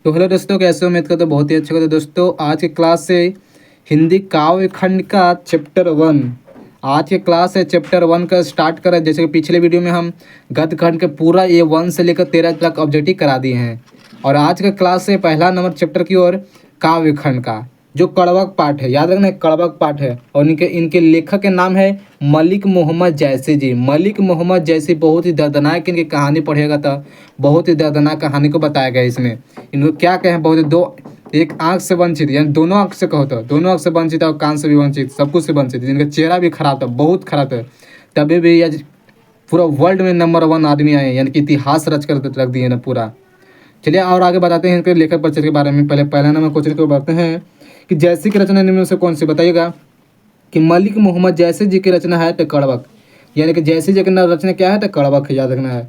तो हेलो दोस्तों, कैसे हो? उम्मीद करते हो बहुत ही अच्छे हो। तो दोस्तों, आज की क्लास से हिंदी काव्य खंड का चैप्टर 1, आज की क्लास है चैप्टर 1 का स्टार्ट करें। जैसे कि पिछले वीडियो में हम गद्य खंड के पूरा A1 से लेकर 13 तक ऑब्जेक्टिव करा दिए हैं, और आज का क्लास है पहला नंबर चैप्टर की ओर, काव्य खंड का, जो कड़वक पाठ है। याद रखना, कड़वक पाठ है। और इनके इनके लेखक के नाम है मलिक मोहम्मद जैसी जी। मलिक मोहम्मद जैसी बहुत ही दर्दनाक इनकी कहानी पढ़ेगा तो बहुत ही दर्दनाक कहानी को बताया गया है इसमें। इनको क्या कहें, बहुत दो, एक आंख से वंचित, यानी दोनों आंख से कहो तो दोनों आंख से वंचित और कान से भी वंचित, सब कुछ से वंचित। इनका चेहरा भी खराब था, बहुत खराब था। तभी भी आज पूरा वर्ल्ड में नंबर 1 आदमी आए, यानी कि इतिहास रच कर रख दिए ना पूरा। चलिए और आगे बताते हैं इनके लेखक परिचय के बारे में। पहला नंबर क्वेश्चन को बढ़ते हैं कि जैसी की रचना इनमें से कौन सी बताइएगा। कि मलिक मोहम्मद जैसी जी की रचना है तो कड़वक, यानी कि जैसी जी की रचना क्या है तो कड़वक है, याद रखना है।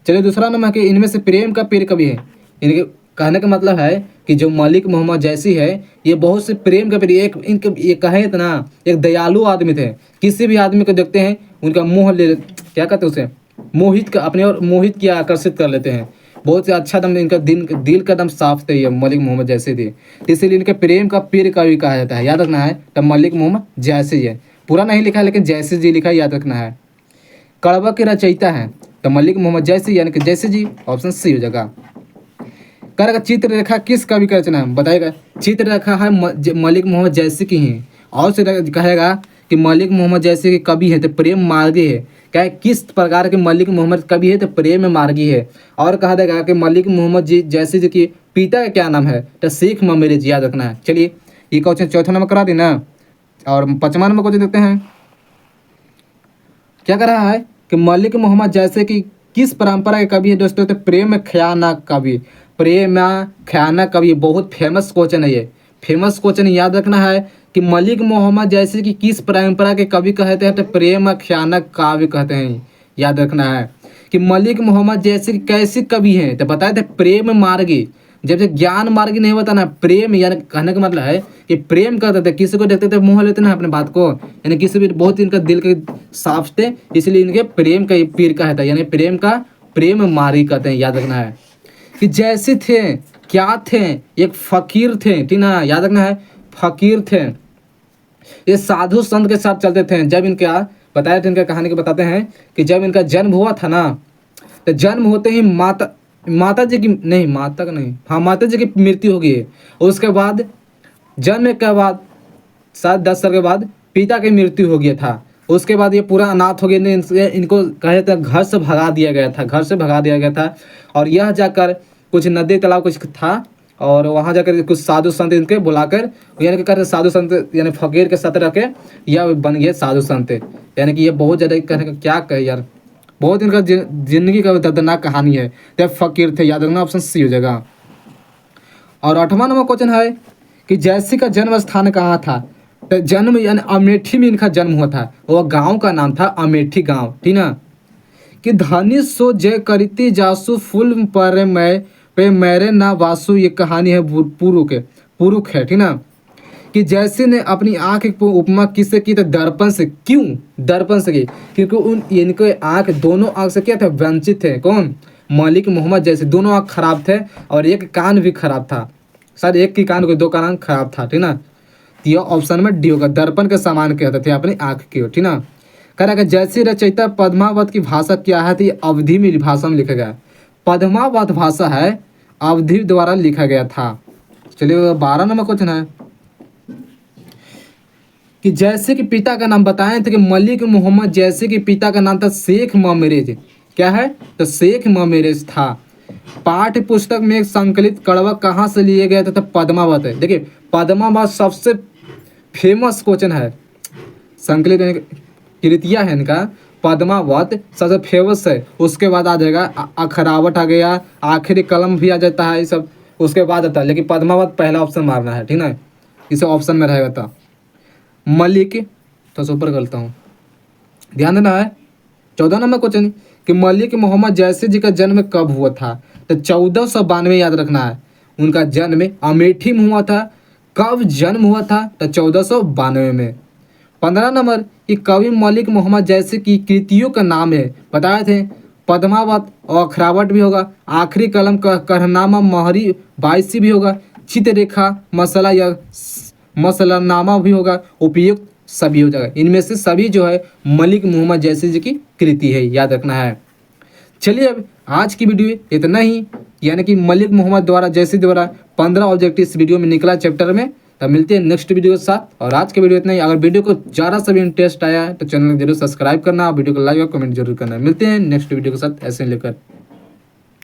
चलिए दूसरा नंबर कि इनमें से प्रेम का पीर कवि है। इनके कहने का मतलब है कि जो मलिक मोहम्मद जैसी है, ये बहुत से प्रेम का पीर, एक इनके ये कहे तो ना, एक दयालु आदमी थे। किसी भी आदमी को देखते हैं उनका मुँह ले, क्या कहते हैं उसे, मोहित का, अपने और मोहित किया, आकर्षित कर लेते हैं। बहुत से अच्छा दम, इनका दिल का दम साफ थे ये मलिक मोहम्मद जैसे थे। इसीलिए इनके प्रेम का पीर कवि कहा जाता है, याद रखना है। तब मलिक मोहम्मद जैसे ही है, पूरा नहीं लिखा है लेकिन जैसे जी लिखा है, याद रखना है। कड़वा के रचयिता हैं तो मलिक मोहम्मद जैसी, यानी कि जैसे जी, ऑप्शन सी हो जाएगा। करेगा चित्ररेखा किस कवि का रचना है बताएगा। चित्ररेखा है मलिक मोहम्मद जैसी की ही। और से कहेगा कि मलिक मोहम्मद जैसे के कवि है तो प्रेम मार्गी है। क्या है, किस प्रकार के मलिक मोहम्मद कवि है तो प्रेम मार्गी है। और कहा देगा कि मलिक मोहम्मद जी जैसे जी के पिता का क्या नाम है तो शेख मेरे जी, याद रखना है। चलिए ये क्वेश्चन चौथा नंबर करा देना। और 5वां नंबर क्वेश्चन देखते हैं। क्या कर रहा है कि मलिक मोहम्मद जैसे कि किस परंपरा के कवि है दोस्तों तो प्रेम ख्याना कवि। प्रेम ख्याना कवि, बहुत फेमस क्वेश्चन है ये, फेमस क्वेश्चन याद रखना है। कि मलिक मोहम्मद जैसे कि किस परंपरा के कवि कहते हैं तो प्रेम ख्याना काव्य कहते हैं, याद रखना है। कि मलिक मोहम्मद जैसे कैसे कवि हैं तो बताए थे प्रेम मार्गी। जब से ज्ञान मार्गी नहीं होता ना, प्रेम, यानी कहने का मतलब है कि प्रेम करते थे, किसी को देखते थे मुँह लेते ना अपने बात को, यानी किसी भी बहुत इनका दिल के साफ थे, इसलिए इनके प्रेम का पीर कहता है, यानी प्रेम का प्रेम मार्गी कहते हैं, याद रखना है। कि जैसे थे, क्या थे, एक फकीर थे, ठीक ना, याद रखना है, फकीर थे। ये साधु संत के साथ चलते थे। जब इनका बताया था, इनका कहानी को बताते हैं कि जब इनका जन्म हुआ था ना, तो जन्म होते ही माता जी की नहीं, माता का नहीं, हाँ माता जी की मृत्यु हो गई है। उसके बाद जन्म के बाद शायद 10 साल के बाद पिता की मृत्यु हो गया था। उसके बाद ये पूरा अनाथ हो गया, इनको कहे थे घर से भगा दिया गया था, घर से भगा दिया गया था। और यह जाकर कुछ नदी तालाब कुछ था, और वहाँ जाकर कुछ साधु संत इनके बुलाकर, यानी कि कहते साधु संत, यानी फकीर के साथ रख के यह बन गए साधु संत। यानी कि ये बहुत ज़्यादा कहने का क्या कहे यार, बहुत इनका जिंदगी का दर्दनाक कहानी है। तो फकीर थे, याद रखना, ऑप्शन सी हो जाएगा। और 8वां नंबर क्वेश्चन है कि जैसी का जन्म स्थान कहाँ था तो जन्म, यानी अमेठी में इनका जन्म हुआ था। वह गांव का नाम था अमेठी गांव, ठीक ना। कि धनी सो जय करिती जासु फुल पर मैं पे मेरे ना वासु, ये कहानी है पुरुख है, ठीक ना। कि जैसे ने अपनी आँख की उपमा किससे की तो दर्पण से। क्यों दर्पण से की? क्योंकि इनके आँख, दोनों आँख से क्या थे, वंचित थे। कौन? मलिक मोहम्मद जैसे दोनों आँख खराब थे, और एक कान भी खराब था, शायद एक की कान को, दो कान खराब था, ठीक ना। तो यह ऑप्शन में डी होगा, दर्पण के समान कहते थे अपनी आँख की, ठीक ना। कह रहा है जैसी रचयिता पद्मावत की भाषा क्या है तो ये अवधि में भाषा में लिखा गया। पद्मावत भाषा है, अवधि द्वारा लिखा गया था। चलिए 12 नंबर क्वेश्चन है कि जैसे कि पिता का नाम बताएं थे कि मलिक मोहम्मद जैसे कि पिता का नाम था शेख मेरेज। क्या है तो शेख मेरेज था। पाठ्य पुस्तक में संकलित कड़वा कहाँ से लिए गए थे तो पद्मावत है। देखिए पद्मावत सबसे फेमस क्वेश्चन है, संकलित कृतियाँ है इनका, पद्मावत सबसे फेमस है। उसके बाद आ जाएगा अखरावट आ गया, आखिरी कलम भी आ जाता है, ये सब उसके बाद आता है, लेकिन पद्मावत पहला ऑप्शन मारना है, ठीक ना, इसे ऑप्शन में रहेगा। था मलिक, तो सुपर करता हूँ, ध्यान देना है। 14 नंबर क्वेश्चन कि मलिक मोहम्मद जैसी जी का जन्म कब हुआ था तो 1492, याद रखना है। उनका जन्म अमेठी में हुआ था। कब जन्म हुआ था तो 1492 में। 15 नंबर कि कवि मलिक मोहम्मद जैसे की कृतियों का नाम है, बताए थे पद्मावत और अखरावट भी होगा। आखिरी कलम का कहरनामा मोहरी बाईसी भी होगा। चित्ररेखा मसला या मसलानामा भी होगा। उपयुक्त सभी हो जाएगा। इनमें से सभी जो है मलिक मोहम्मद जैसी जी की कृति है, याद रखना है। चलिए अब आज की वीडियो इतना ही, यानी कि मलिक मोहम्मद द्वारा जैसे द्वारा 15 ऑब्जेक्टिव इस वीडियो में निकला चैप्टर में। तब मिलते हैं नेक्स्ट वीडियो के साथ। और आज के वीडियो इतना ही। अगर वीडियो को ज़्यादा सा भी इंटरेस्ट आया है तो चैनल को जरूर सब्सक्राइब करना और वीडियो को लाइक और कमेंट जरूर करना। मिलते हैं नेक्स्ट वीडियो के साथ ऐसे लेकर।